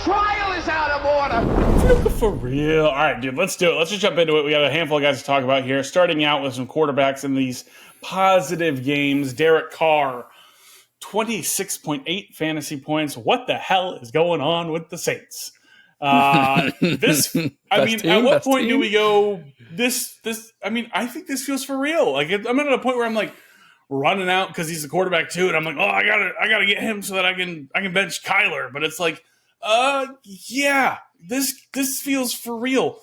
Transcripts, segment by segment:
trial is out of order. For real. All right, dude, let's do it. Let's just jump into it. We got a handful of guys to talk about here. Starting out with some quarterbacks in these positive games. Derek Carr, 26.8 fantasy points. What the hell is going on with the Saints? At what point do we go, I think this feels for real. Like, I'm at a point where I'm like running out because he's the quarterback too. And I'm like, I gotta get him so that I can bench Kyler. But it's like, this feels for real.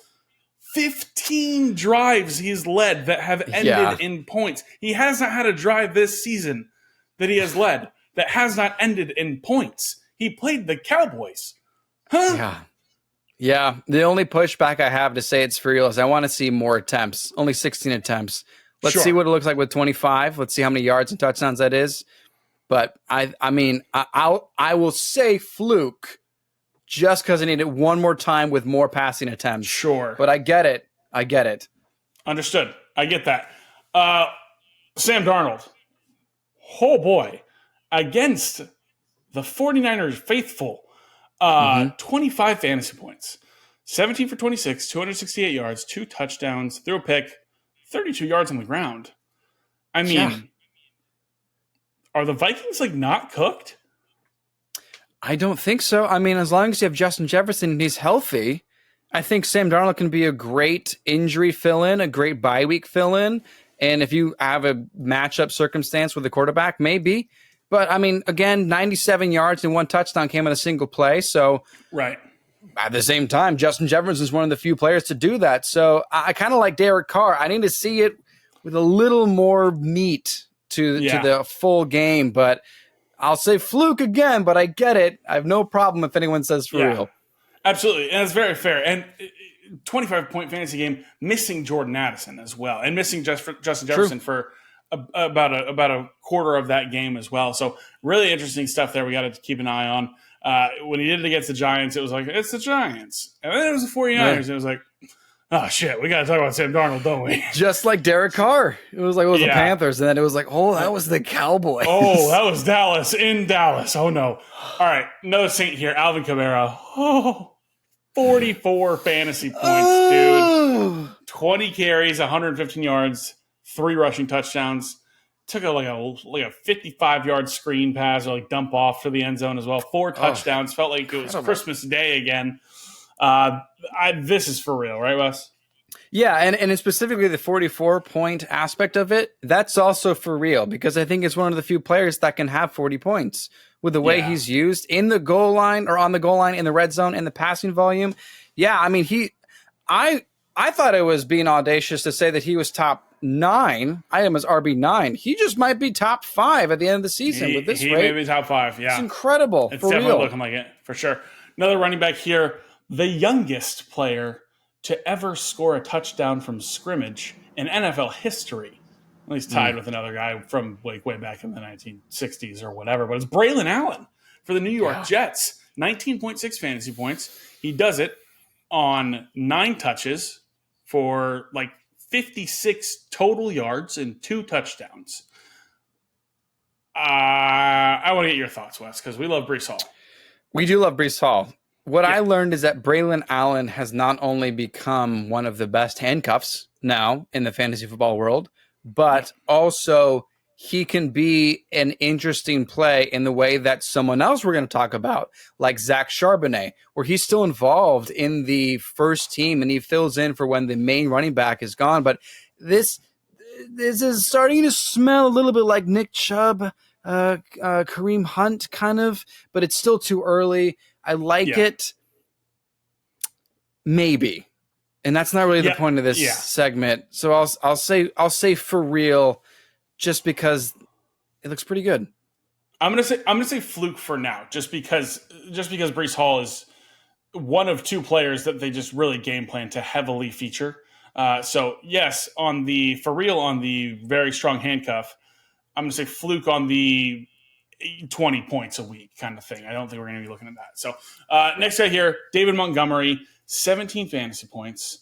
15 drives he's led that have ended in points. He has not had a drive this season that he has led that has not ended in points. He played the Cowboys. Yeah. The only pushback I have to say it's for real is I want to see more attempts. Only 16 attempts. Let's see what it looks like with 25. Let's see how many yards and touchdowns that is. But I will say Fluke just because I need it one more time with more passing attempts. Sure. But I get it. Understood. I get that. Sam Darnold. Oh, boy. Against the 49ers faithful. 25 fantasy points. 17 for 26, 268 yards, 2 touchdowns, threw a pick, 32 yards on the ground. I mean, are the Vikings, not cooked? I don't think so. I mean, as long as you have Justin Jefferson and he's healthy, I think Sam Darnold can be a great injury fill-in, a great bye week fill-in. And if you have a matchup circumstance with the quarterback, maybe. But, I mean, again, 97 yards and 1 touchdown came on a single play. So, right. At the same time, Justin Jefferson is one of the few players to do that. So, I kind of like Derek Carr. I need to see it with a little more meat to the full game. But I'll say Fluke again, but I get it. I have no problem if anyone says for real. Absolutely. And it's very fair. And 25-point fantasy game, missing Jordan Addison as well. And missing Justin Jefferson for about a quarter of that game as well. So really interesting stuff there we got to keep an eye on. When he did it against the Giants, it was like, it's the Giants. And then it was the 49ers. And it was like, oh, shit, we got to talk about Sam Darnold, don't we? Just like Derek Carr. It was like, it was the Panthers. And then it was like, oh, that was the Cowboys. Oh, that was Dallas in Dallas. Oh, no. All right, another Saint here, Alvin Kamara. 44 fantasy points, dude. 20 carries, 115 yards, 3 rushing touchdowns. Took a 55-yard screen pass or dump off to the end zone as well. 4 touchdowns. Felt like it was Christmas Day again. This is for real, right, Wes? Yeah, and specifically the 44-point aspect of it, that's also for real because I think it's one of the few players that can have 40 points with the way he's used in the goal line or on the goal line in the red zone and the passing volume. Yeah, I mean, I thought it was being audacious to say that he was top 9. I am as RB9. He just might be top 5 at the end of the season with this rate. He may be top 5, yeah. It's incredible, it's for definitely real. Looking like it, for sure. Another running back here, the youngest player to ever score a touchdown from scrimmage in NFL history. Well, he's tied with another guy from way back in the 1960s or whatever, but it's Braylon Allen for the New York Jets. 19.6 fantasy points. He does it on 9 touches for 56 total yards and 2 touchdowns. I want to get your thoughts, Wes, because we love Breece Hall. We do love Breece Hall. What I learned is that Braylon Allen has not only become one of the best handcuffs now in the fantasy football world, but also he can be an interesting play in the way that someone else we're going to talk about, like Zach Charbonnet, where he's still involved in the first team and he fills in for when the main running back is gone. But this is starting to smell a little bit like Nick Chubb, Kareem Hunt kind of, but it's still too early. I like it. Maybe. And that's not really the point of this segment. So I'll say for real, just because it looks pretty good. I'm gonna say Fluke for now, just because Breece Hall is one of 2 players that they just really game plan to heavily feature. So yes, on the very strong handcuff, I'm gonna say Fluke on the 20 points a week kind of thing. I don't think we're gonna be looking at that. So next guy here, David Montgomery, 17 fantasy points.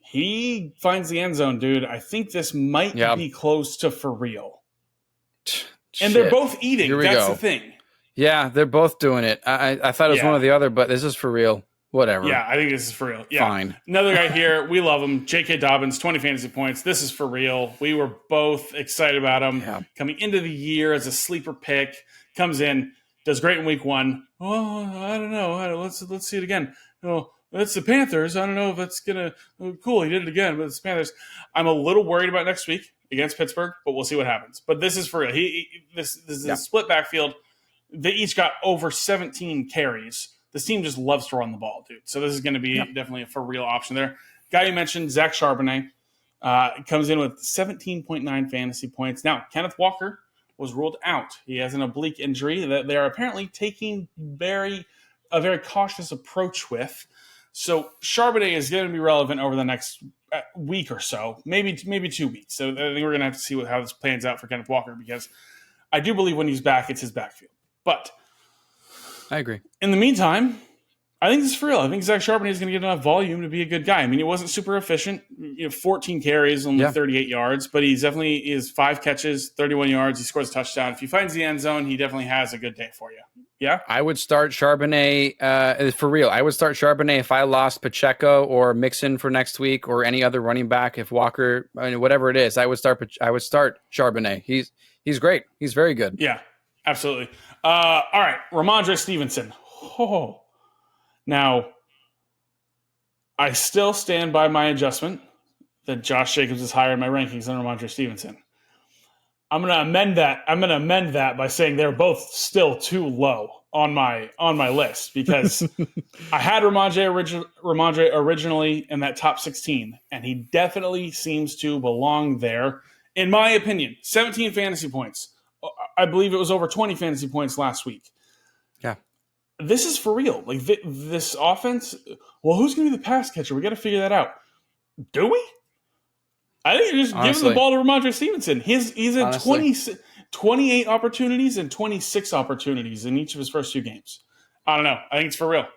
He finds the end zone, dude. I think this might be close to for real. And they're both eating. That's the thing. Yeah, they're both doing it. I thought it was one or the other, but this is for real. Whatever. Yeah, I think this is for real. Yeah. Fine. Another guy here, we love him. J.K. Dobbins, 20 fantasy points. This is for real. We were both excited about him coming into the year as a sleeper pick. Comes in, does great in week 1. Oh, I don't know. Let's see it again. Oh, it's the Panthers. I don't know if that's gonna. Oh, cool, he did it again, but it's the Panthers. I'm a little worried about next week against Pittsburgh, but we'll see what happens. But this is for real. This is a split backfield. They each got over 17 carries. This team just loves to run the ball, dude. So this is going to be definitely a for real option there. Guy you mentioned, Zach Charbonnet, comes in with 17.9 fantasy points. Now, Kenneth Walker was ruled out. He has an oblique injury that they are apparently taking a very cautious approach with. So Charbonnet is going to be relevant over the next week or so, maybe 2 weeks. So I think we're going to have to see how this plans out for Kenneth Walker, because I do believe when he's back, it's his backfield. But I agree. In the meantime, I think this is for real. I think Zach Charbonnet is going to get enough volume to be a good guy. I mean, he wasn't super efficient. 14 carries, only 38 yards, but he definitely is 5 catches, 31 yards. He scores a touchdown. If he finds the end zone, he definitely has a good day for you. Yeah? I would start Charbonnet for real. I would start Charbonnet if I lost Pacheco or Mixon for next week or any other running back. If Walker, whatever it is, I would start Charbonnet. He's great. He's very good. Yeah, absolutely. All right, Ramondre Stevenson. Oh. Now, I still stand by my adjustment that Josh Jacobs is higher in my rankings than Ramondre Stevenson. I'm going to amend that. I'm going to amend that by saying they're both still too low on my list, because I had Ramondre originally in that top 16, and he definitely seems to belong there. In my opinion, 17 fantasy points. I believe it was over 20 fantasy points last week. Yeah. This is for real. Like this offense, well, who's going to be the pass catcher? We got to figure that out. Do we? I think you're just giving the ball to Ramondre Stevenson. He's in 28 opportunities and 26 opportunities in each of his first 2 games. I don't know. I think it's for real.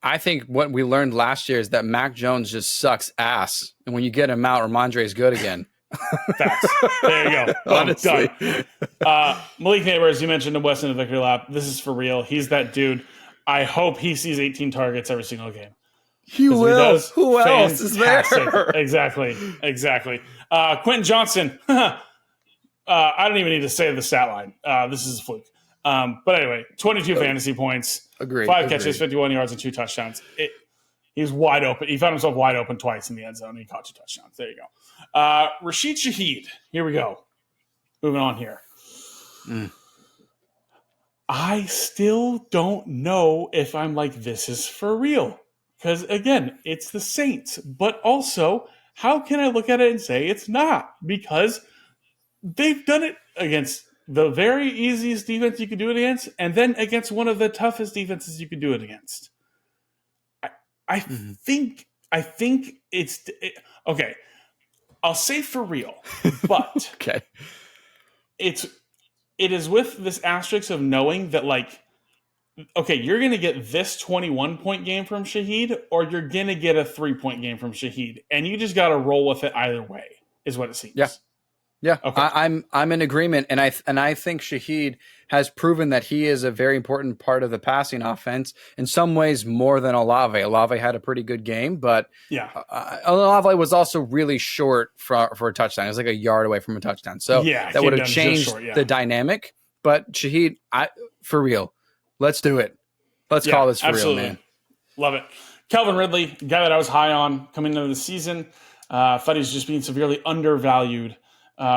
I think what we learned last year is that Mac Jones just sucks ass. And when you get him out, Ramondre is good again. Facts. There you go. Honestly. Done. Malik Nabers, you mentioned the Weston in the victory lap. This is for real. He's that dude. I hope he sees 18 targets every single game. He will. Who else is there? Exactly. Quentin Johnson. I don't even need to say the stat line. This is a fluke. But anyway, 22 fantasy points. Agreed. 5 catches, 51 yards, and 2 touchdowns. He's wide open. He found himself wide open twice in the end zone, and he caught 2 touchdowns. There you go. Rashid Shaheed. Here we go. Moving on here. I still don't know if I'm like, this is for real. Because, again, it's the Saints. But also, how can I look at it and say it's not? Because they've done it against the very easiest defense you could do it against, and then against one of the toughest defenses you could do it against. I think it's okay. I'll say for real, but okay. It is with this asterisk of knowing that, like, okay, you're going to get this 21-point game from Shaheed, or you're going to get a 3-point game from Shaheed, and you just got to roll with it either way, is what it seems. Yeah. Okay. I'm in agreement, and I think Shaheed has proven that he is a very important part of the passing offense. In some ways, more than Olave. Olave had a pretty good game, but Olave was also really short for a touchdown. It was like a yard away from a touchdown, so that would have changed the dynamic. But Shaheed, for real, let's do it. Let's call this for real, man. Love it. Calvin Ridley, guy that I was high on coming into the season, thought he's just being severely undervalued.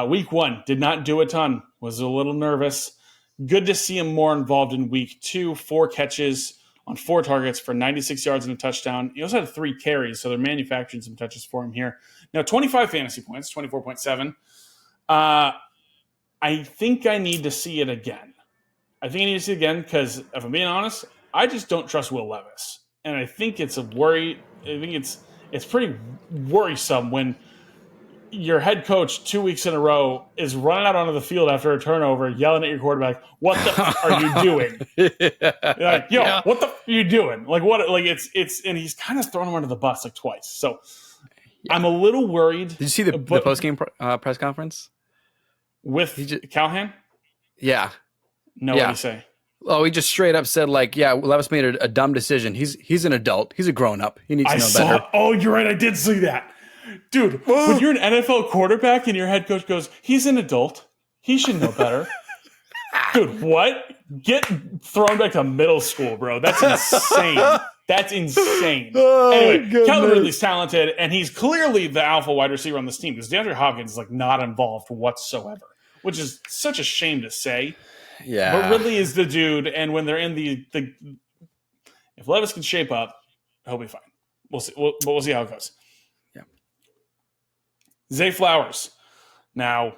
Week 1, did not do a ton, was a little nervous. Good to see him more involved in week 2, 4 catches on 4 targets for 96 yards and a touchdown. He also had 3 carries, so they're manufacturing some touches for him here. Now, 25 fantasy points, 24.7. I think I need to see it again. Because if I'm being honest, I just don't trust Will Levis. And I think it's a worry. I think it's pretty worrisome when your head coach 2 weeks in a row is running out onto the field after a turnover, yelling at your quarterback, "What the f- are you doing?" You're like, "Yo, what the f- are you doing?" Like what? Like it's, and he's kind of thrown him under the bus like twice. So I'm a little worried. Did you see the post game press conference with Callahan? Yeah. No, what did he say? Oh, he just straight up said, like, yeah, Levis made a dumb decision. He's an adult. He's a grown-up. He needs to know better. Oh, you're right. I did see that. Dude, when you're an NFL quarterback and your head coach goes, he's an adult. He should know better. Dude, what? Get thrown back to middle school, bro. That's insane. That's insane. Anyway, Calvin Ridley's talented, and he's clearly the alpha wide receiver on this team because DeAndre Hopkins is like not involved whatsoever, which is such a shame to say. Yeah. But Ridley is the dude, and when they're in the if Levis can shape up, he'll be fine. We'll see. We'll see how it goes. Yeah. Zay Flowers. Now,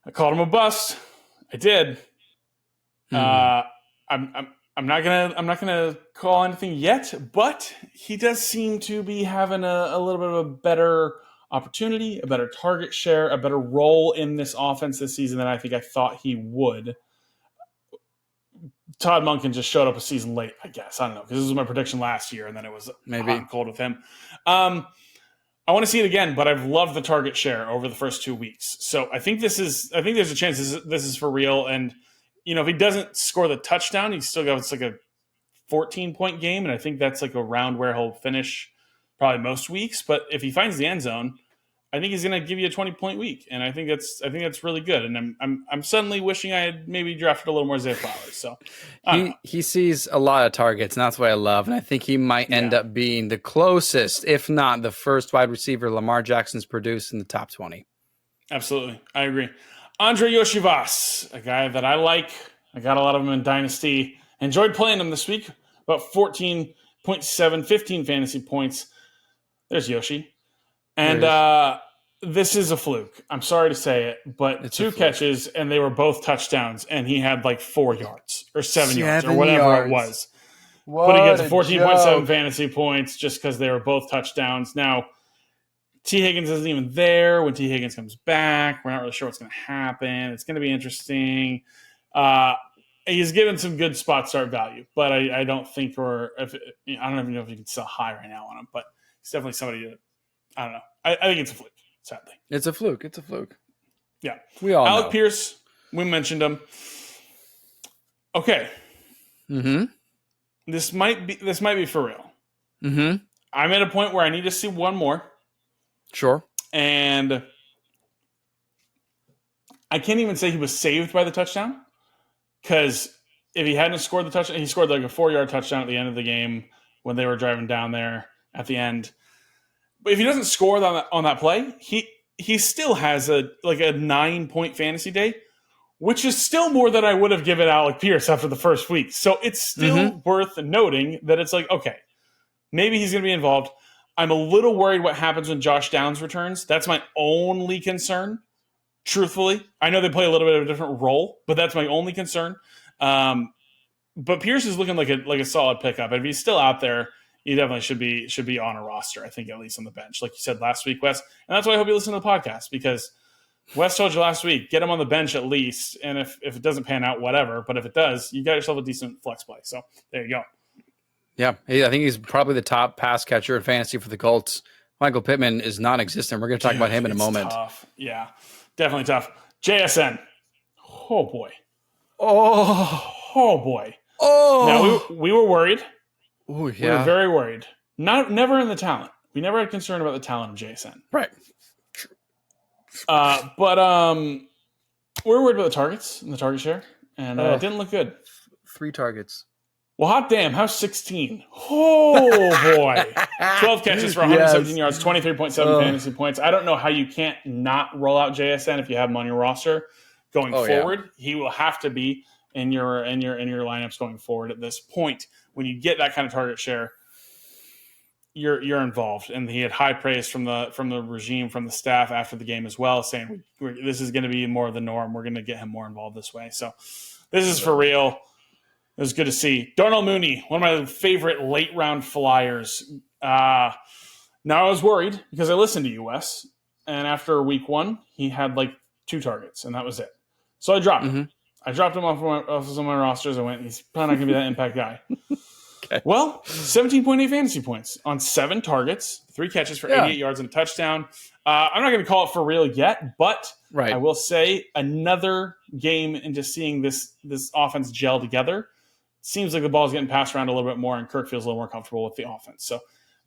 I called him a bust. I did. I'm not gonna call anything yet, but he does seem to be having a little bit of a better opportunity, a better target share, a better role in this offense this season than I think I thought he would. Todd Monken just showed up a season late, I guess. I don't know, because this was my prediction last year, and then it was maybe hot and cold with him. I want to see it again, but I've loved the target share over the first 2 weeks. So I think there's a chance this is for real. And if he doesn't score the touchdown, he's still got like a 14-point game, and I think that's like around where he'll finish probably most weeks. But if he finds the end zone, I think he's going to give you a 20-point week, and I think that's really good. And I'm suddenly wishing I had maybe drafted a little more Zay Flowers. So he sees a lot of targets, and that's what I love. And I think he might end up being the closest, if not the first wide receiver Lamar Jackson's produced in the top 20. Absolutely, I agree. Andre Yoshivas, a guy that I like. I got a lot of him in Dynasty. Enjoyed playing him this week. About 14.7, 15 fantasy points. There's Yoshi. And this is a fluke. I'm sorry to say it, but it's 2 catches, and they were both touchdowns, and he had like 4 yards or 7 yards or whatever it was. But he gets 14.7 fantasy points just because they were both touchdowns. Now, T. Higgins isn't even there. When T. Higgins comes back, we're not really sure what's going to happen. It's going to be interesting. He's given some good spot start value, but I don't think I don't even know if you can sell high right now on him, but he's definitely somebody that, I don't know. I think it's a fluke, sadly. It's a fluke. Yeah. We all Alec know. Pierce, we mentioned him. Okay. Mm-hmm. This might be for real. Mm-hmm. I'm at a point where I need to see one more. Sure. And I can't even say he was saved by the touchdown, because if he hadn't scored the touchdown, he scored like a 4-yard touchdown at the end of the game when they were driving down there at the end. But if he doesn't score on that play, he still has a 9-point fantasy day, which is still more than I would have given Alec Pierce after the first week. So it's still worth noting that it's like, okay, maybe he's going to be involved. I'm a little worried what happens when Josh Downs returns. That's my only concern, truthfully. I know they play a little bit of a different role, but that's my only concern. But Pierce is looking like a solid pickup. If he's still out there, he definitely should be on a roster, I think, at least on the bench, like you said last week, Wes. And that's why I hope you listen to the podcast, because Wes told you last week, get him on the bench at least, and if it doesn't pan out, whatever. But if it does, you got yourself a decent flex play. So there you go. Yeah, I think he's probably the top pass catcher in fantasy for the Colts. Michael Pittman is non-existent. We're going to talk about him in a moment. Tough. Yeah, definitely tough. JSN. Oh, boy. Oh, boy. Oh. Now, we were worried. Oh, yeah. We were very worried. Never in the talent. We never had concern about the talent of JSN. Right. But we were worried about the targets and the target share, and it didn't look good. 3 targets. Well, hot damn, how's 16? Oh, boy. 12 catches for 117 yards, 23.7 fantasy points. I don't know how you can't not roll out JSN if you have him on your roster going forward. Yeah. He will have to be in your lineups going forward at this point. When you get that kind of target share, you're involved. And he had high praise from the regime, from the staff after the game as well, saying this is going to be more of the norm. We're going to get him more involved this way. So this is for real. It was good to see. Darnell Mooney, one of my favorite late-round flyers. Now, I was worried because I listened to you, Wes, and after week 1, he had like 2 targets, and that was it. So I dropped him. I dropped him off of my rosters. I went, he's probably not going to be that impact guy. Okay. Well, 17.8 fantasy points on 7 targets, 3 catches for 88 yards and a touchdown. I'm not going to call it for real yet, but I will say another game into seeing this offense gel together. Seems like the ball's getting passed around a little bit more, and Kirk feels a little more comfortable with the offense. So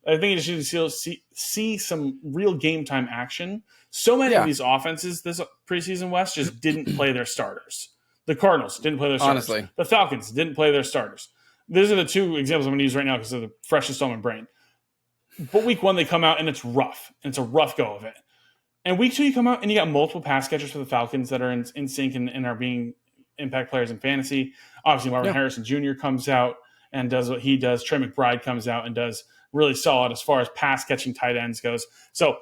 I think you should see some real game time action. So many of these offenses this preseason, West, just didn't play their starters. The Cardinals didn't play their starters. Honestly. The Falcons didn't play their starters. These are the 2 examples I'm going to use right now because they're the freshest on my brain. But week 1, they come out, and it's rough. And it's a rough go of it. And week 2, you come out, and you got multiple pass catchers for the Falcons that are in sync and are being impact players in fantasy. Obviously, Marvin Harrison Jr. comes out and does what he does. Trey McBride comes out and does really solid as far as pass-catching tight ends goes. So,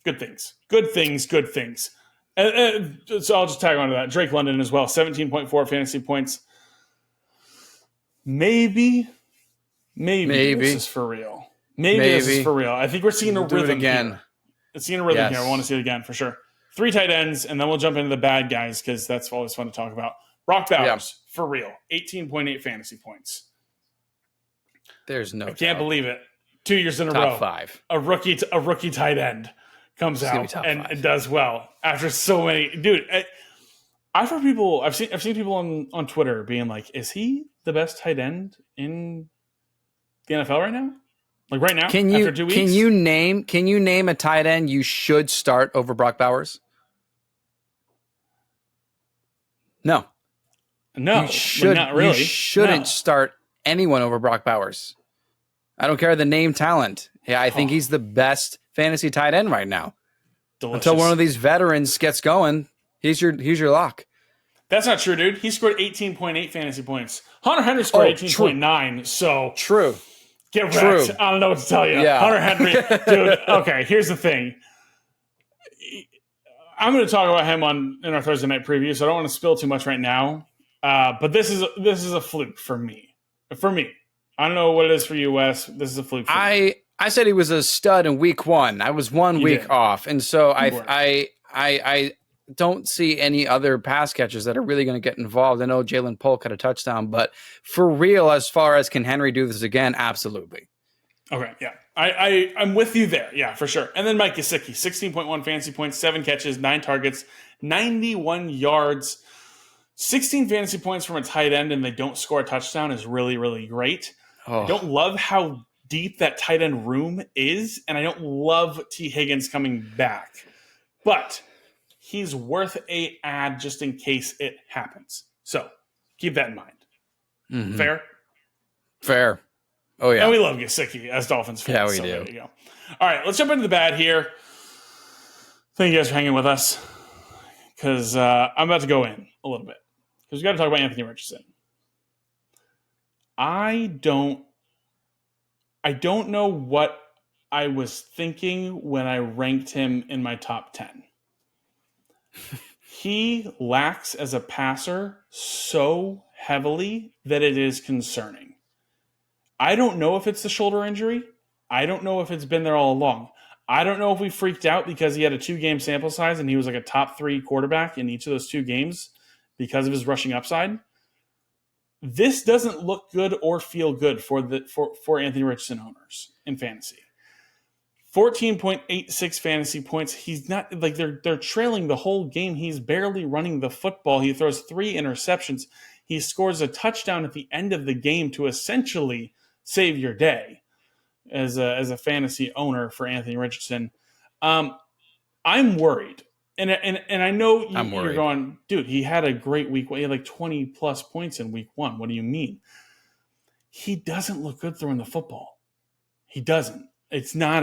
good things. Good things, good things. So I'll just tag on to that. Drake London as well, 17.4 fantasy points. Maybe this is for real. Maybe this is for real. I think we're seeing a rhythm again. It's seeing a rhythm here. I want to see it again for sure. 3 tight ends, and then we'll jump into the bad guys because that's always fun to talk about. Brock Bowers, for real, 18.8 fantasy points. There's no I can't believe it. 2 years in a row. Top 5. A rookie tight end comes out and does well after so many. Dude, I've heard people. I've seen people on Twitter being like, "Is he the best tight end in the NFL right now? Like right now? After 2 weeks? Can you name a tight end you should start over Brock Bowers? No, not really. You shouldn't start anyone over Brock Bowers. I don't care the name, talent. Yeah, I think he's the best fantasy tight end right now. Delicious. Until one of these veterans gets going, he's your lock. That's not true, dude. He scored 18.8 fantasy points. Hunter Henry scored 18.9. So true. Get wrecked. I don't know what to tell you. Yeah. Hunter Henry, dude. Okay, here's the thing. I'm going to talk about him in our Thursday night preview, so I don't want to spill too much right now. But this is a fluke for me. For me, I don't know what it is for you, Wes. This is a fluke. For me. I said he was a stud in week 1. I was 1 week off, and so I don't see any other pass catchers that are really going to get involved. I know Jalen Polk had a touchdown, but for real, as far as can Henry do this again, absolutely. Okay, yeah. I'm with you there. Yeah, for sure. And then Mike Gesicki, 16.1 fantasy points, 7 catches, 9 targets, 91 yards, 16 fantasy points from a tight end, and they don't score a touchdown is really, really great. I don't love how deep that tight end room is, and I don't love T. Higgins coming back. But he's worth a ad just in case it happens. So keep that in mind. Mm-hmm. Fair? Oh, yeah. And we love Gesicki as Dolphins fans. Yeah, we do. do. There you go. All right, let's jump into the bad here. Thank you guys for hanging with us because I'm about to go in a little bit because we got to talk about Anthony Richardson. I don't know what I was thinking when I ranked him in my top 10. He lacks as a passer so heavily that it is concerning. I don't know if it's the shoulder injury. I don't know if it's been there all along. I don't know if we freaked out because he had a 2-game sample size and he was like a top 3 quarterback in each of those 2 games because of his rushing upside. This doesn't look good or feel good for Anthony Richardson owners in fantasy. 14.86 fantasy points. He's not like they're trailing the whole game. He's barely running the football. He throws 3 interceptions. He scores a touchdown at the end of the game to essentially save your day as a fantasy owner for Anthony Richardson. I'm worried. And I know you're going, dude, he had a great week. He had like 20 plus points in week 1. What do you mean? He doesn't look good throwing the football. He doesn't. It's not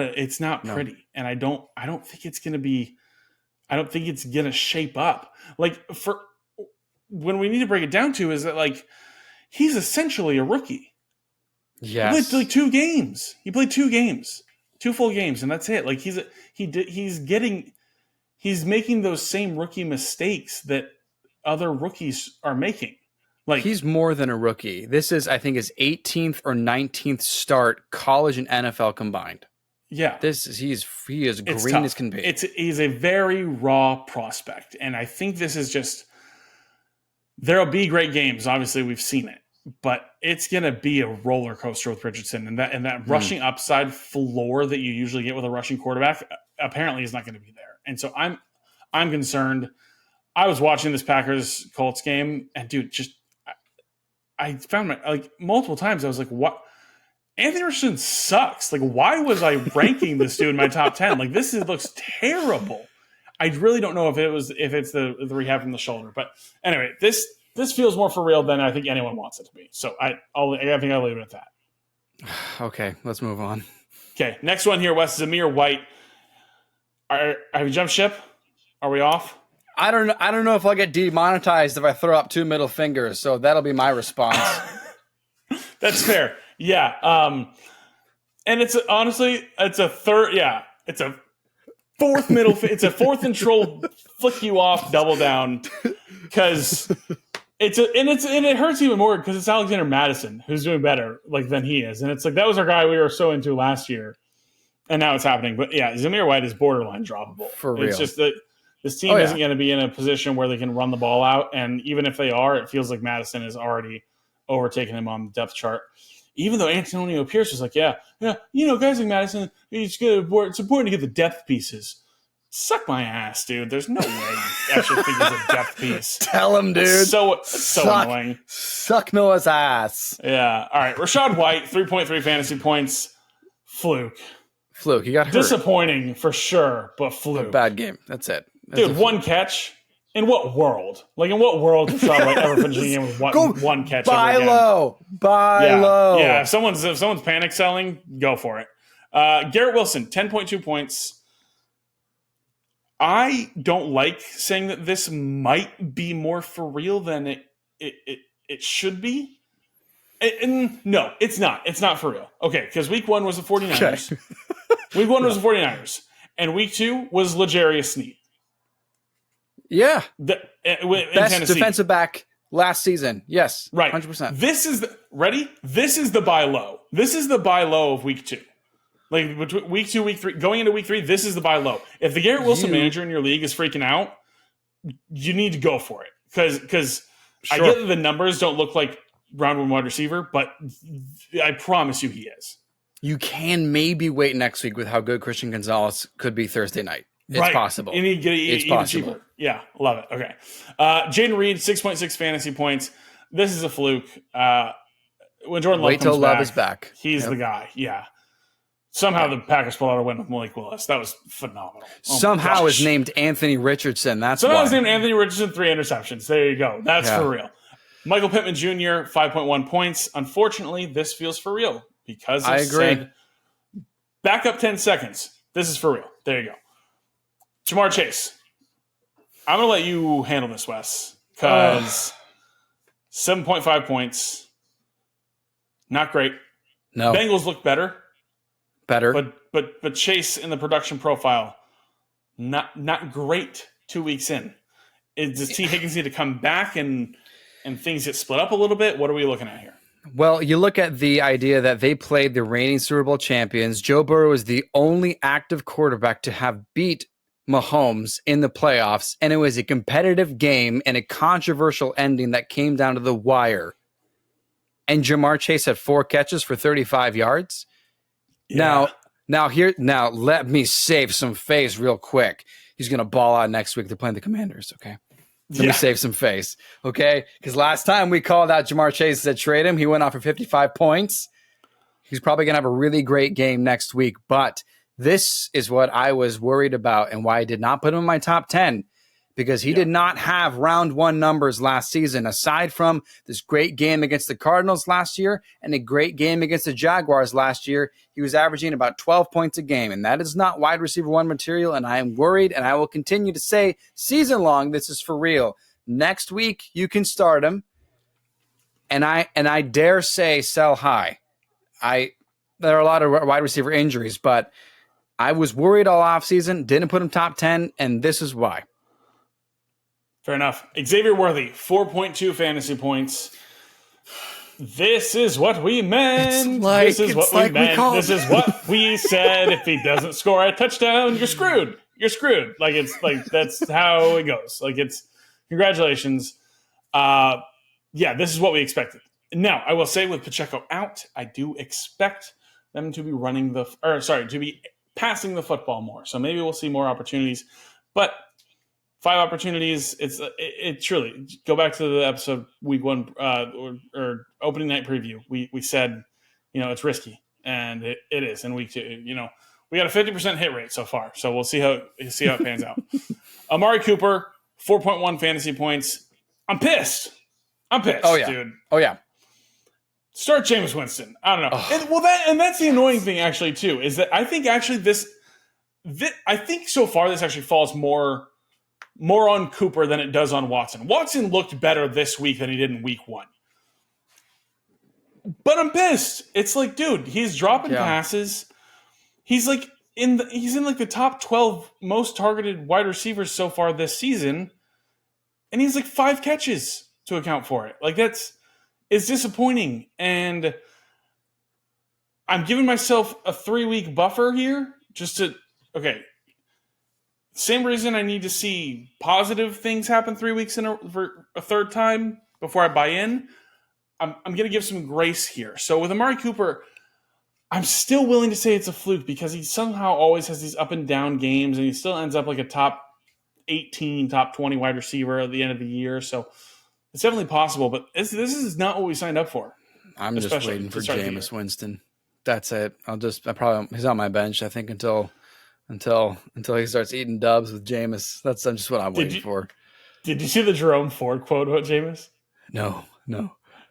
pretty. No. And I don't think it's going to shape up. Like for when we need to break it down to is that like he's essentially a rookie. Yes. He played like 2 games. He played 2 games, 2 full games, and that's it. Like he's making those same rookie mistakes that other rookies are making. Like he's more than a rookie. This is, I think, his 18th or 19th start, college and NFL combined. Yeah, he is green as can be. He's a very raw prospect, and I think this is just there'll be great games. Obviously, we've seen it, but it's going to be a roller coaster with Richardson. And that rushing upside floor that you usually get with a rushing quarterback apparently is not going to be there. And so I'm concerned. I was watching this Packers-Colts game, and dude, I found multiple times I was like, what? Anthony Richardson sucks. Like, why was I ranking this dude in my top 10? Like, looks terrible. I really don't know if it's the rehab from the shoulder. But anyway, this feels more for real than I think anyone wants it to be. So I think I'll leave it at that. Okay, let's move on. Okay, next one here, Wes. Zamir White. Have you jumped ship? Are we off? I don't know if I'll get demonetized if I throw up 2 middle fingers, so that'll be my response. That's fair. Yeah. And it's a third. Yeah, it's a fourth it's a fourth and troll flick you off double down because it hurts even more because it's Alexander Madison who's doing better than he is, and it's like that was our guy we were so into last year, and now it's happening. But yeah, Zamir White is borderline droppable for real. It's just that this team isn't going to be in a position where they can run the ball out, and even if they are, it feels like Madison is already overtaken him on the depth chart. Even though Antonio Pierce was like, yeah, guys like Madison, it's important to get the depth pieces. Suck my ass, dude. There's no way you actually think he's a depth piece. Tell him, dude. It's so annoying. Suck Noah's ass. Yeah. All right. Rashad White, 3.3 fantasy points. Fluke. He got hurt. Disappointing for sure, but fluke. A bad game. That's it. Dude, one catch. In what world? In what world is Rashad White ever finishing a game with one catch? Buy low. Yeah. If someone's panic selling, go for it. Garrett Wilson, 10.2 points. I don't like saying that this might be more for real than it should be. No, it's not. It's not for real. Okay, because week 1 was the 49ers. Okay. Week 1 was the 49ers. And week 2 was L'Jarius Sneed. Yeah. Best Tennessee. Defensive back last season. Yes. Right. 100%. This is the buy low. This is the buy low of week 2. Between week 2, week 3, going into week 3, this is the buy low. If the Garrett Wilson manager in your league is freaking out, you need to go for it. Because I get that the numbers don't look like round 1 wide receiver, but I promise you he is. You can maybe wait next week with how good Christian Gonzalez could be Thursday night. It's possible. And you get it even possible. Cheaper. Yeah, love it. Okay. Jaden Reed, 6.6 fantasy points. This is a fluke. When Jordan Love comes Love is back. He's the guy. Yeah. Somehow the Packers pull out a win with Malik Willis. That was phenomenal. Somehow is named Anthony Richardson. Somehow is named Anthony Richardson, 3 interceptions. There you go. That's for real. Michael Pittman Jr., 5.1 points. Unfortunately, this feels for real because I agree. Back up 10 seconds. This is for real. There you go. Jamar Chase. I'm going to let you handle this, Wes, because 7.5 points. Not great. No. Bengals look better. But Chase in the production profile, not great 2 weeks in. Does T. Higgins need to come back and things get split up a little bit? What are we looking at here? Well, you look at the idea that they played the reigning Super Bowl champions. Joe Burrow is the only active quarterback to have beat Mahomes in the playoffs, and it was a competitive game and a controversial ending that came down to the wire. And Jamar Chase had 4 catches for 35 yards. Yeah. Now let me save some face real quick. He's going to ball out next week. They're playing the Commanders, okay? Let me save some face, okay? Because last time we called out Jamar Chase and said trade him, he went off for 55 points. He's probably going to have a really great game next week, but this is what I was worried about and why I did not put him in my top 10, because he did not have round 1 numbers last season, aside from this great game against the Cardinals last year and a great game against the Jaguars last year. He was averaging about 12 points a game, and that is not wide receiver 1 material, and I am worried, and I will continue to say season long, this is for real. Next week, you can start him, and I dare say sell high. There are a lot of wide receiver injuries, but I was worried all offseason, didn't put him top 10, and this is why. Fair enough. Xavier Worthy, 4.2 fantasy points. This is what we meant. This is what we meant. This is what we said. If he doesn't score a touchdown, you're screwed. You're screwed. That's how it goes. Congratulations. This is what we expected. Now, I will say with Pacheco out, I do expect them to be to be passing the football more. So maybe we'll see more opportunities. But 5 opportunities, it truly, go back to the episode week 1 or opening night preview. We said, it's risky, and it is in week 2. We got a 50% hit rate so far, so we'll see how it pans out. Amari Cooper, 4.1 fantasy points. I'm pissed. Oh, yeah. Dude. Oh, yeah. Start Jameis Winston. I don't know. Oh. And that's the annoying thing, actually, too, is that I think actually I think so far this actually falls more on Cooper than it does on Watson. Watson looked better this week than he did in week 1. But I'm pissed. It's like, dude, he's dropping passes. He's like he's in like the top 12 most targeted wide receivers so far this season, and he's like 5 catches to account for it. Like it's disappointing, and I'm giving myself a 3-week buffer here just to same reason I need to see positive things happen 3 weeks for a third time before I buy in. I'm going to give some grace here. So with Amari Cooper, I'm still willing to say it's a fluke because he somehow always has these up and down games, and he still ends up like a top 18, top 20 wide receiver at the end of the year. So it's definitely possible, but this is not what we signed up for. I'm just waiting for Jameis Winston. That's it. He's on my bench, I think, until he starts eating dubs with Jameis. That's just what I'm waiting for. Did you see the Jerome Ford quote about Jameis? No.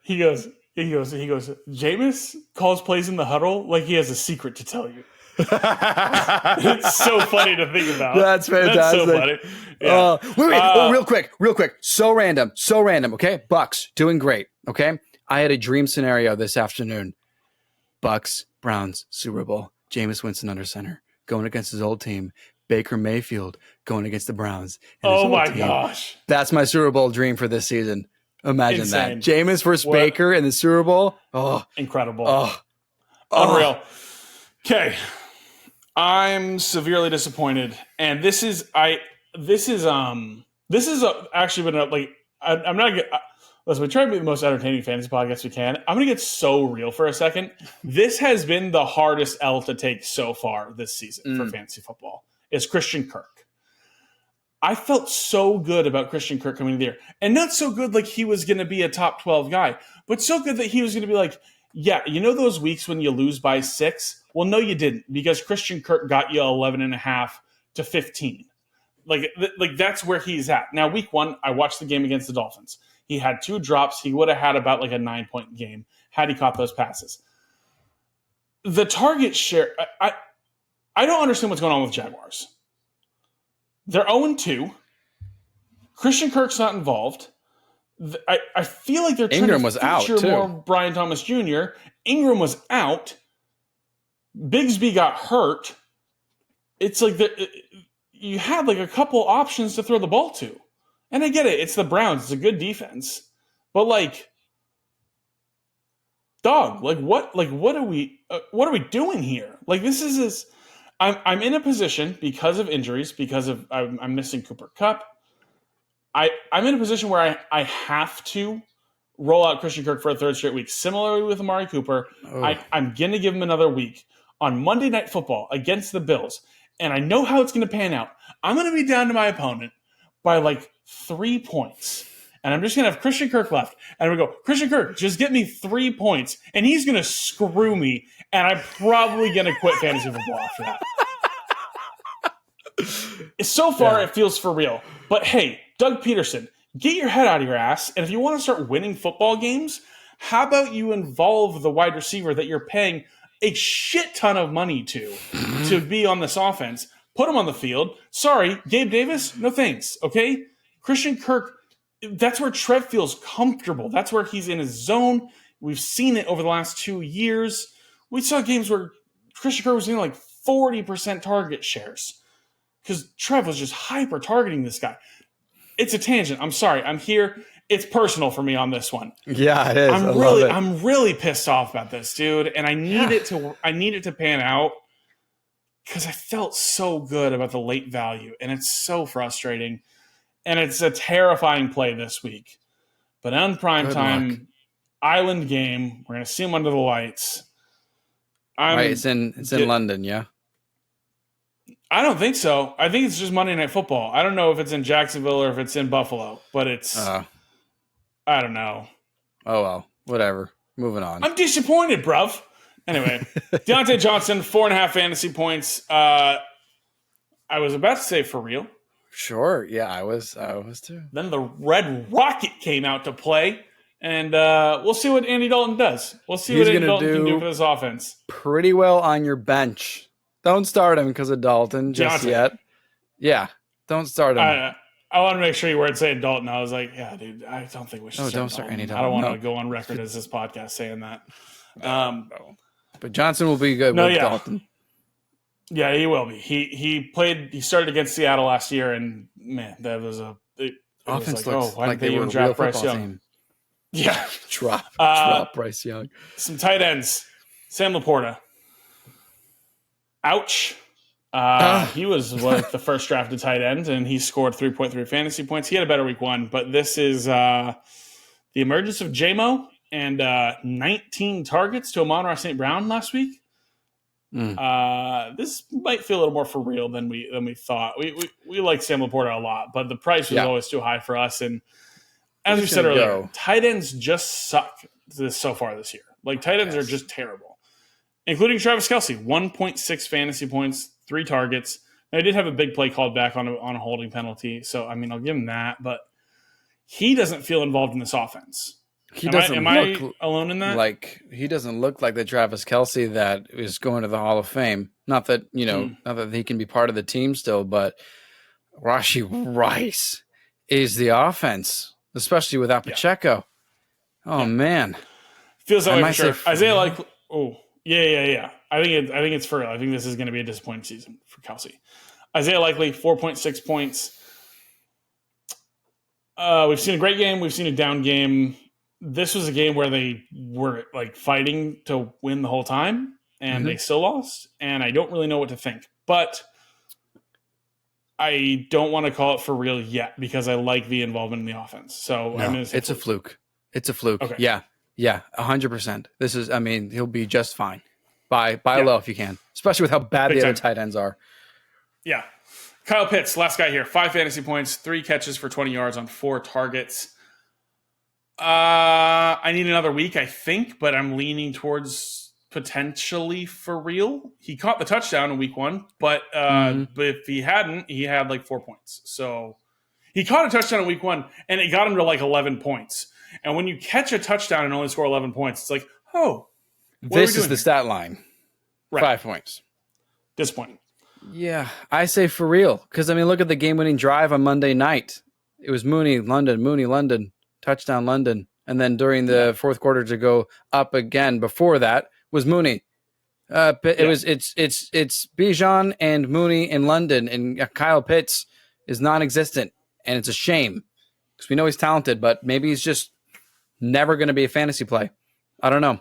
He goes, Jameis calls plays in the huddle like he has a secret to tell you. It's so funny to think about. That's fantastic. That's so funny. Yeah. Wait, real quick. So random. Okay. Bucks doing great. Okay. I had a dream scenario this afternoon. Bucks, Browns, Super Bowl. Jameis Winston under center, going against his old team. Baker Mayfield going against the Browns. Oh my gosh. That's my Super Bowl dream for this season. Imagine Insane. that. Jameis versus Baker in the Super Bowl. Oh, incredible. Oh. Unreal. Okay. I'm severely disappointed. And this is actually been I'm not going listen, we try to be the most entertaining fantasy podcast we can. I'm going to get so real for a second. This has been the hardest L to take so far this season for fantasy football. It's Christian Kirk. I felt so good about Christian Kirk coming into the year. And not so good like he was going to be a top 12 guy, but so good that he was going to be like, yeah, those weeks when you lose by 6? Well, no, you didn't, because Christian Kirk got you 11.5 to 15. Like that's where he's at. Now, week 1, I watched the game against the Dolphins. He had 2 drops. He would have had about like a 9-point game had he caught those passes. The target share, I don't understand what's going on with Jaguars. They're 0-2. Christian Kirk's not involved. I feel like they're trying Ingram to was out feature too. more Brian Thomas Jr. Ingram was out. Bigsby got hurt. It's like you had like a couple options to throw the ball to. And I get it. It's the Browns. It's a good defense. But like, dog, what are we doing here? Like this. I'm in a position because of injuries, because of I'm missing Cooper Kupp. I'm in a position where I have to roll out Christian Kirk for a 3rd straight week. Similarly with Amari Cooper, I'm going to give him another week on Monday Night Football against the Bills. And I know how it's going to pan out. I'm going to be down to my opponent by like 3 points. And I'm just going to have Christian Kirk left. And we go, Christian Kirk, just get me 3 points. And he's going to screw me. And I'm probably going to quit fantasy football after that. So far, It feels for real. But hey, Doug Peterson, get your head out of your ass. And if you want to start winning football games, how about you involve the wide receiver that you're paying a shit ton of money to be on this offense? Put him on the field. Sorry, Gabe Davis, no thanks, okay? Christian Kirk, that's where Trev feels comfortable. That's where he's in his zone. We've seen it over the last 2 years. We saw games where Christian Kirk was getting like 40% target shares because Trev was just hyper targeting this guy. It's a tangent. I'm sorry. I'm here. It's personal for me on this one. Yeah, it is. I'm really pissed off about this, dude. And I need it to pan out because I felt so good about the late value, and it's so frustrating. And it's a terrifying play this week. But on prime time, island game. We're going to see them under the lights. Right, it's in London, yeah. I don't think so. I think it's just Monday Night Football. I don't know if it's in Jacksonville or if it's in Buffalo, but it's I don't know. Oh well, whatever. Moving on. I'm disappointed, bruv. Anyway, Deontay Johnson, 4.5 fantasy points. I was about to say for real. Sure, yeah, I was too. Then the Red Rocket came out to play, and we'll see what Andy Dalton does. We'll see what Andy Dalton can do for this offense. Pretty well on your bench. Don't start him because of Dalton just yet. Yeah, don't start him. I want to make sure you weren't saying Dalton. I was like, yeah, dude, I don't think we should start Andy Dalton. I don't want to go on record as this podcast saying that. No. But Johnson will be good with Dalton. Yeah, he will be. He started against Seattle last year, and man, that was offense was like, looks why like did they even draft Bryce Young? Team. Yeah. drop Bryce Young. Some tight ends. Sam LaPorta. Ouch. He was the first drafted tight end, and he scored 3.3 fantasy points. He had a better week 1, but this is the emergence of J-Mo and 19 targets to Amon-Ra St. Brown last week. This might feel a little more for real than we thought. We like Sam LaPorta a lot, but the price was always too high for us. And as we said earlier, tight ends just suck so far this year. Like tight ends are just terrible, including Travis Kelce, 1.6 fantasy points, 3 targets. Now, he did have a big play called back on a holding penalty, so I mean I'll give him that, but he doesn't feel involved in this offense. Am I alone in that? Like he doesn't look like the Travis Kelce that is going to the Hall of Fame. Not that not that he can be part of the team still, but Rashid Rice is the offense, especially without Pacheco. Oh man, feels that way for sure. Isaiah yeah. I think it's for real. I think this is going to be a disappointing season for Kelce. Isaiah Likely, 4.6 points. We've seen a great game. We've seen a down game. This was a game where they were like fighting to win the whole time, and they still lost. And I don't really know what to think, but I don't want to call it for real yet because I like the involvement in the offense. So I'm going to say it's a fluke. It's a fluke. Okay. Yeah, 100%. This is. I mean, he'll be just fine. Buy low if you can, especially with how bad the other tight ends are. Yeah, Kyle Pitts, last guy here, 5 fantasy points, 3 catches for 20 yards on 4 targets. I need another week, I think, but I'm leaning towards potentially for real. He caught the touchdown in week 1, but if he hadn't, he had like 4 points. So he caught a touchdown in week 1, and it got him to like 11 points. And when you catch a touchdown and only score 11 points, it's like, this is the stat line. Right. 5 points. Disappointing. Yeah, I say for real. Because, I mean, look at the game-winning drive on Monday night. It was Mooney, London, touchdown, London. And then during the fourth quarter to go up again before that was Mooney. It's Bijan and Mooney in London, and Kyle Pitts is non-existent. And it's a shame. Because we know he's talented, but maybe he's just never going to be a fantasy play. I don't know.